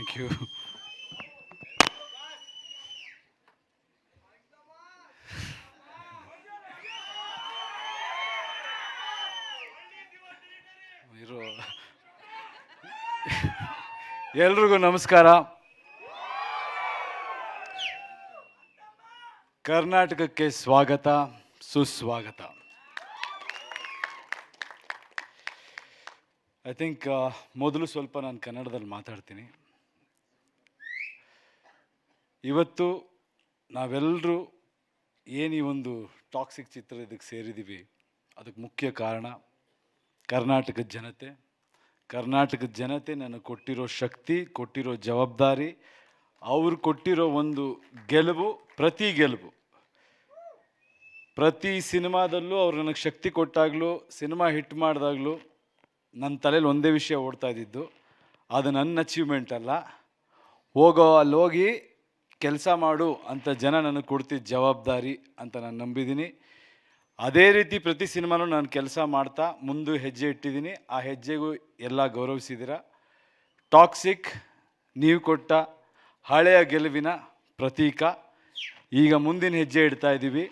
Thank you. ಇರೋ ಎಲ್ರಿಗೂ ನಮಸ್ಕಾರ. ಕರ್ನಾಟಕಕ್ಕೆ ಸ್ವಾಗತ, ಸುಸ್ವಾಗತ. ಐ ಥಿಂಕ್ ಮೊದಲು ಸ್ವಲ್ಪ ನಾನು ಕನ್ನಡದಲ್ಲಿ ಮಾತಾಡ್ತೀನಿ. ಇವತ್ತು ನಾವೆಲ್ಲರೂ ಏನು ಈ ಒಂದು ಟಾಕ್ಸಿಕ್ ಚಿತ್ರ ಇದಕ್ಕೆ ಸೇರಿದ್ದೀವಿ, ಅದಕ್ಕೆ ಮುಖ್ಯ ಕಾರಣ ಕರ್ನಾಟಕದ ಜನತೆ. ಕರ್ನಾಟಕದ ಜನತೆ ನನಗೆ ಕೊಟ್ಟಿರೋ ಶಕ್ತಿ, ಕೊಟ್ಟಿರೋ ಜವಾಬ್ದಾರಿ, ಅವ್ರು ಕೊಟ್ಟಿರೋ ಒಂದು ಗೆಲುವು, ಪ್ರತಿ ಸಿನಿಮಾದಲ್ಲೂ ಅವ್ರು ನನಗೆ ಶಕ್ತಿ ಕೊಟ್ಟಾಗಲೂ, ಸಿನಿಮಾ ಹಿಟ್ ಮಾಡಿದಾಗಲೂ ನನ್ನ ತಲೆಯಲ್ಲಿ ಒಂದೇ ವಿಷಯ ಓಡ್ತಾ ಇದ್ದಿದ್ದು, ಅದು ನನ್ನ ಅಚೀವ್ಮೆಂಟ್ ಅಲ್ಲ, ಅಲ್ಲಿ ಹೋಗಿ ಕೆಲಸ ಮಾಡು ಅಂತ ಜನ ನನಗೆ ಕೊಡ್ತಿದ್ದ ಜವಾಬ್ದಾರಿ ಅಂತ ನಾನು ನಂಬಿದ್ದೀನಿ. ಅದೇ ರೀತಿ ಪ್ರತಿ ಸಿನಿಮಾನೂ ನಾನು ಕೆಲಸ ಮಾಡ್ತಾ ಮುಂದೆ ಹೆಜ್ಜೆ ಇಟ್ಟಿದ್ದೀನಿ. ಆ ಹೆಜ್ಜೆಗೂ ಎಲ್ಲ ಗೌರವಿಸಿದ್ದೀರ. ಟಾಕ್ಸಿಕ್ ನೀವು ಕೊಟ್ಟ ಹಳೆಯ ಗೆಲುವಿನ ಪ್ರತೀಕ. ಈಗ ಮುಂದಿನ ಹೆಜ್ಜೆ ಇಡ್ತಾ ಇದ್ದೀವಿ.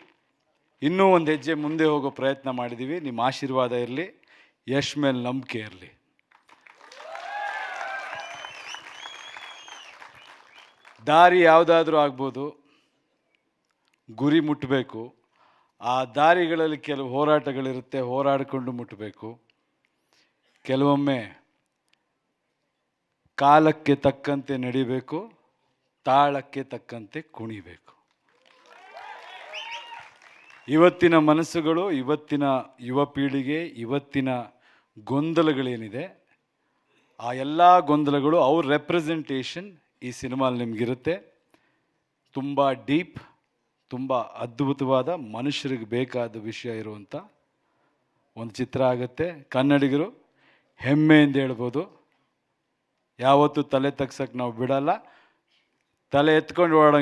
ಇನ್ನೂ ಒಂದು ಹೆಜ್ಜೆ ಮುಂದೆ ಹೋಗೋ ಪ್ರಯತ್ನ ಮಾಡಿದ್ದೀವಿ. ನಿಮ್ಮ ಆಶೀರ್ವಾದ ಇರಲಿ, ಯಶ್ ಮೇಲೆ ನಂಬಿಕೆ ಇರಲಿ. ದಾರಿ ಯಾವುದಾದ್ರೂ ಆಗ್ಬೋದು, ಗುರಿ ಮುಟ್ಟಬೇಕು. ಆ ದಾರಿಗಳಲ್ಲಿ ಕೆಲವು ಹೋರಾಟಗಳಿರುತ್ತೆ, ಹೋರಾಡಿಕೊಂಡು ಮುಟ್ಟಬೇಕು. ಕೆಲವೊಮ್ಮೆ ಕಾಲಕ್ಕೆ ತಕ್ಕಂತೆ ನಡಿಬೇಕು, ತಾಳಕ್ಕೆ ತಕ್ಕಂತೆ ಕುಣಿಬೇಕು. ಇವತ್ತಿನ ಮನಸ್ಸುಗಳು, ಇವತ್ತಿನ ಯುವ ಪೀಳಿಗೆ, ಇವತ್ತಿನ ಗೊಂದಲಗಳೇನಿದೆ, ಆ ಎಲ್ಲ ಗೊಂದಲಗಳು ಅವ್ರ ರೆಪ್ರೆಸೆಂಟೇಷನ್ ಈ ಸಿನಿಮಾಲ್ಲಿ ನಿಮಗಿರುತ್ತೆ. ತುಂಬ ಡೀಪ್, ತುಂಬ ಅದ್ಭುತವಾದ, ಮನುಷ್ಯರಿಗೆ ಬೇಕಾದ ವಿಷಯ ಇರುವಂಥ ಒಂದು ಚಿತ್ರ ಆಗುತ್ತೆ. ಕನ್ನಡಿಗರು ಹೆಮ್ಮೆಯಿಂದ ಹೇಳ್ಬೋದು. ಯಾವತ್ತೂ ತಲೆ ತಗ್ಸಕ್ಕೆ ನಾವು ಬಿಡಲ್ಲ. ತಲೆ ಎತ್ಕೊಂಡು ಓಡಂಗೆ